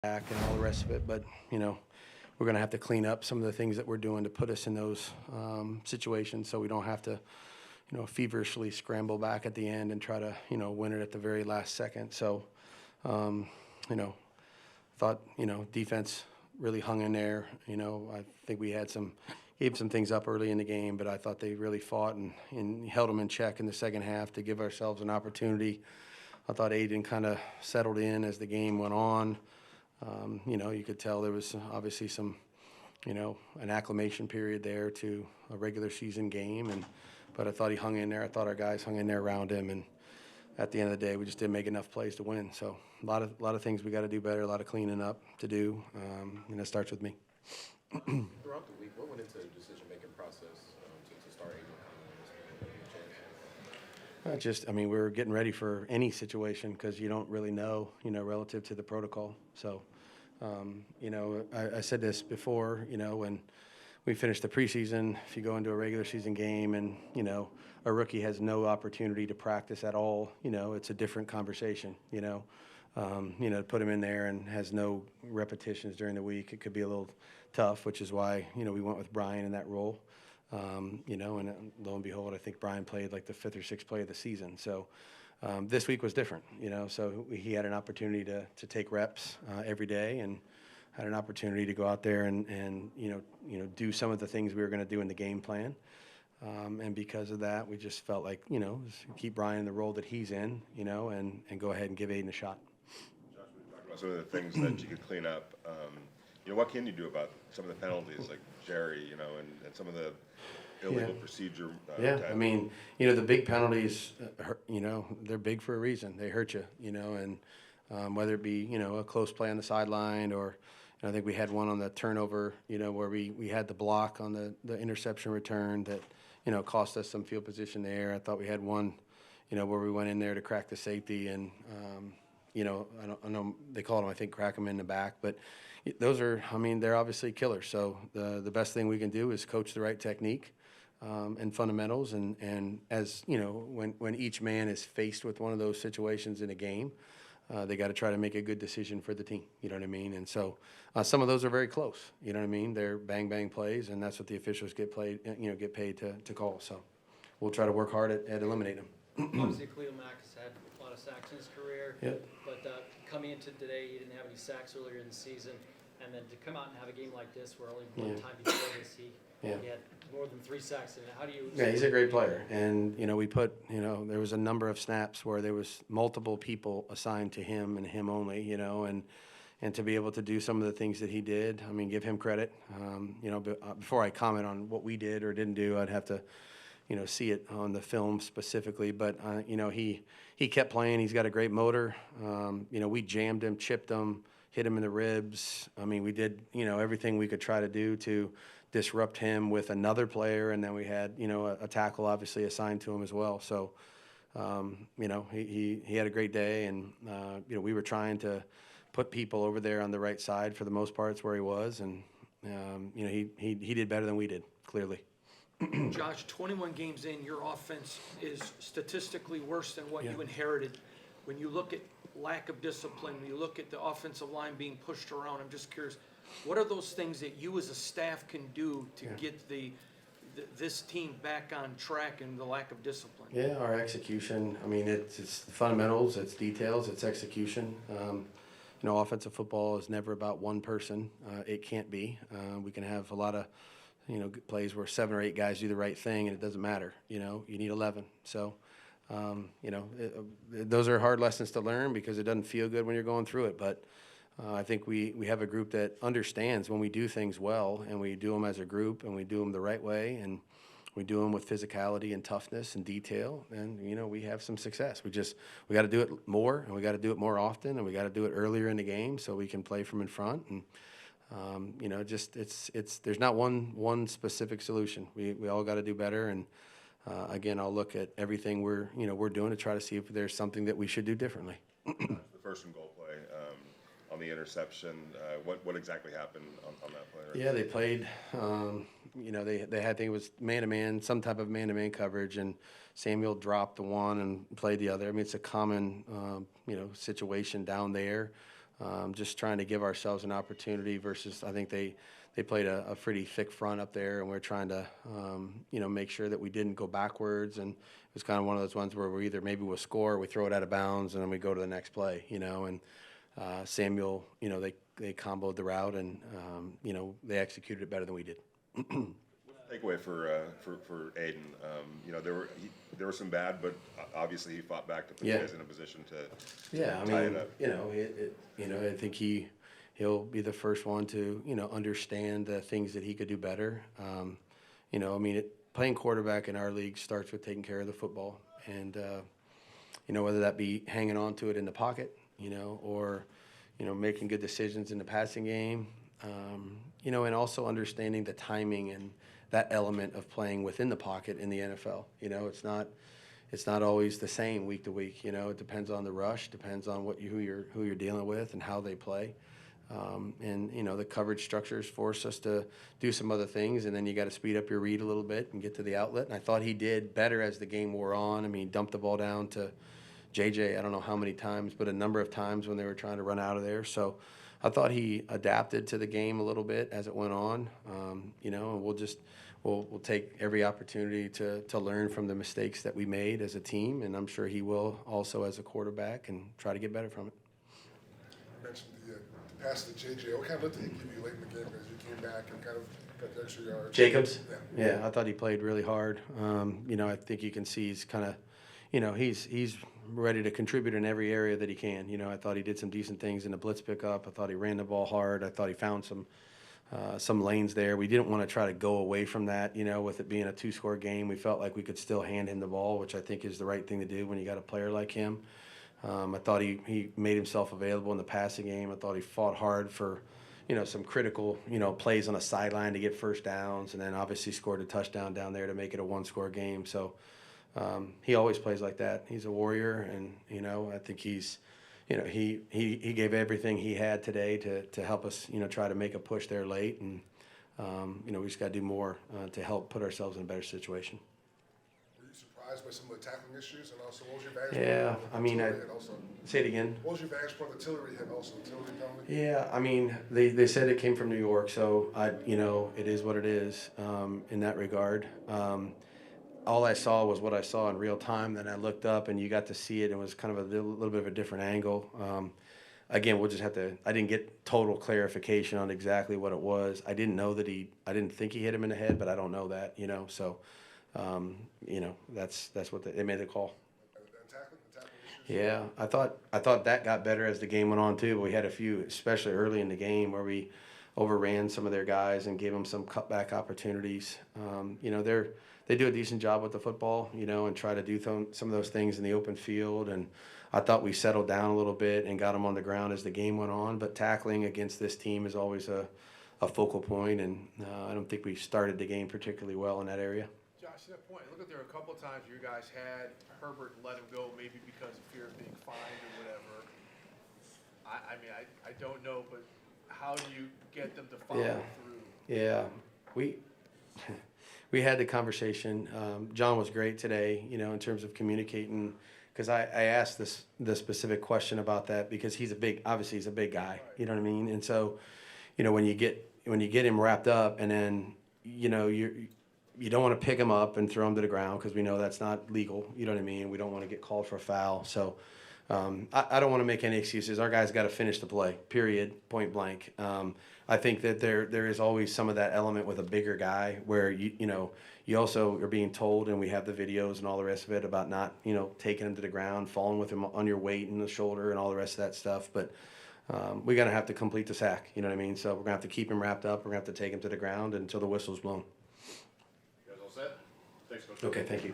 back and all the rest of it. But, we're going to have to clean up some of the things that we're doing to put us in those situations so we don't have to, feverishly scramble back at the end and try to, win it at the very last second. So, thought, defense really hung in there. I think we had gave some things up early in the game, but I thought they really fought and held them in check in the second half to give ourselves an opportunity. I thought Aiden kind of settled in as the game went on. You could tell there was obviously some, an acclimation period there to a regular season game, but I thought he hung in there. I thought our guys hung in there around him, and at the end of the day, we just didn't make enough plays to win. So a lot of things we got to do better, a lot of cleaning up to do, and it starts with me. Throughout the week, what went into the decision-making process to start Aiden We were getting ready for any situation because you don't really know, relative to the protocol. So, I said this before, when we finish the preseason, if you go into a regular season game and, a rookie has no opportunity to practice at all, it's a different conversation, to put him in there and has no repetitions during the week, it could be a little tough, which is why, we went with Brian in that role. And lo and behold, I think Brian played like the 5th or 6th play of the season. So this week was different, so he had an opportunity to take reps every day and had an opportunity to go out there and do some of the things we were going to do in the game plan. And because of that, we just felt like, keep Brian in the role that he's in, and go ahead and give Aiden a shot. Josh, we talked about some of the things that you could clean up. What can you do about some of the penalties, like Jerry, and some of the illegal procedure? The big penalties, they're big for a reason. They hurt you, and whether it be, a close play on the sideline or I think we had one on the turnover, where we had the block on the interception return that, cost us some field position there. I thought we had one, where we went in there to crack the safety and, I know they called them, I think, crack them in the back, but those are, they're obviously killers. So the best thing we can do is coach the right technique and fundamentals. And as, when each man is faced with one of those situations in a game, they got to try to make a good decision for the team. You know what I mean? And so some of those are very close. You know what I mean? They're bang, bang plays, and that's what the officials get paid to call. So we'll try to work hard at eliminating them. Obviously, Khalil Mack has had a lot of sacks in his career. Yep. But coming into today, he didn't have any sacks earlier in the season. And then to come out and have a game like this where only one time before this he had more than 3 sacks in it. How do you... Yeah, he's a great player. And, we put, there was a number of snaps where there was multiple people assigned to him and him only, and to be able to do some of the things that he did, give him credit. Before I comment on what we did or didn't do, I'd have to, see it on the film specifically. But, he kept playing. He's got a great motor. We jammed him, chipped him, hit him in the ribs. We did, everything we could try to do to disrupt him with another player, and then we had, a tackle obviously assigned to him as well. So, he had a great day, and, we were trying to put people over there on the right side for the most parts where he was, and, he did better than we did, clearly. Josh, 21 games in, your offense is statistically worse than what you inherited. When you look at lack of discipline, when you look at the offensive line being pushed around, I'm just curious, what are those things that you as a staff can do to get this team back on track and the lack of discipline? Yeah, our execution. It's fundamentals, it's details, it's execution. Offensive football is never about one person. It can't be. We can have a lot of, plays where 7 or 8 guys do the right thing and it doesn't matter. You need 11. So, those are hard lessons to learn because it doesn't feel good when you're going through it. But I think we have a group that understands when we do things well and we do them as a group and we do them the right way and we do them with physicality and toughness and detail, and we have some success. We got to do it more, and we got to do it more often, and we got to do it earlier in the game so we can play from in front. And there's not one specific solution. We all got to do better. And again, I'll look at everything we're doing to try to see if there's something that we should do differently. The first and goal play on the interception, what exactly happened on that play? Right? Yeah, they played. They had, I think it was man-to-man, some type of man-to-man coverage, and Samuel dropped the one and played the other. It's a common situation down there. just trying to give ourselves an opportunity versus I think they played a pretty thick front up there, and we're trying to, make sure that we didn't go backwards. And it was kind of one of those ones where we either maybe we'll score, we throw it out of bounds, and then we go to the next play, and Samuel, they comboed the route, and, they executed it better than we did. Takeaway for Aiden, there were some bad, but obviously he fought back to put you guys in a position to Yeah, I tie mean, it up. I think he'll be the first one to, understand the things that he could do better. Playing quarterback in our league starts with taking care of the football, and whether that be hanging on to it in the pocket, or making good decisions in the passing game, and also understanding the timing and that element of playing within the pocket in the NFL. It's not always the same week to week. It depends on the rush, depends on who you're dealing with and how they play. The coverage structures force us to do some other things, and then you got to speed up your read a little bit and get to the outlet. And I thought he did better as the game wore on. He dumped the ball down to JJ, I don't know how many times, but a number of times when they were trying to run out of there. So I thought he adapted to the game a little bit as it went on, and we'll take every opportunity to learn from the mistakes that we made as a team, and I'm sure he will also as a quarterback, and try to get better from it. You mentioned the pass to JJ. What kind of lift did he give you late in the game as you came back and kind of got the extra yards? Jacobs? Yeah. Yeah, I thought he played really hard. I think you can see he's kind of, he's ready to contribute in every area that he can. I thought he did some decent things in the blitz pickup. I thought he ran the ball hard. I thought he found some lanes there. We didn't want to try to go away from that, with it being a 2-score game. We felt like we could still hand him the ball, which I think is the right thing to do when you got a player like him. I thought he made himself available in the passing game. I thought he fought hard for, some critical, plays on a sideline to get first downs, and then obviously scored a touchdown down there to make it a 1-score game. So he always plays like that. He's a warrior, and, I think he's, he gave everything he had today to help us, try to make a push there late. And, we just got to do more to help put ourselves in a better situation. Were you surprised by some of the tackling issues, and also what was your vantage point? Say it again. What was your vantage point? The Tillery hit also. Tillery penalty. Yeah, they said it came from New York, so it is what it is in that regard. All I saw was what I saw in real time. Then I looked up, and you got to see it. It was kind of a little bit of a different angle. Again, we'll just have to. I didn't get total clarification on exactly what it was. I didn't know that I didn't think he hit him in the head, but I don't know that. So, that's what they made the call. And tackling issues. Yeah, I thought that got better as the game went on too. But we had a few, especially early in the game, where we overran some of their guys and gave them some cutback opportunities. They do a decent job with the football, and try to do some of those things in the open field. And I thought we settled down a little bit and got them on the ground as the game went on. But tackling against this team is always a focal point, and I don't think we started the game particularly well in that area. Josh, to that point, look at there are a couple of times you guys had Herbert let him go, maybe because of fear of being fined or whatever. I don't know, but how do you get them to follow through? Yeah, we had the conversation. John was great today, in terms of communicating, because I asked the specific question about that because obviously he's a big guy, you know what I mean? And so, when you get him wrapped up, and then, you don't want to pick him up and throw him to the ground because we know that's not legal, you know what I mean? We don't want to get called for a foul. So I don't want to make any excuses. Our guys got to finish the play, period, point blank. I think that there is always some of that element with a bigger guy where you also are being told, and we have the videos and all the rest of it about not taking him to the ground, falling with him on your weight and the shoulder and all the rest of that stuff. But we're gonna have to complete the sack, you know what I mean? So we're gonna have to keep him wrapped up. We're gonna have to take him to the ground until the whistle's blown. You guys all set? Thanks, Coach. Okay, thank you.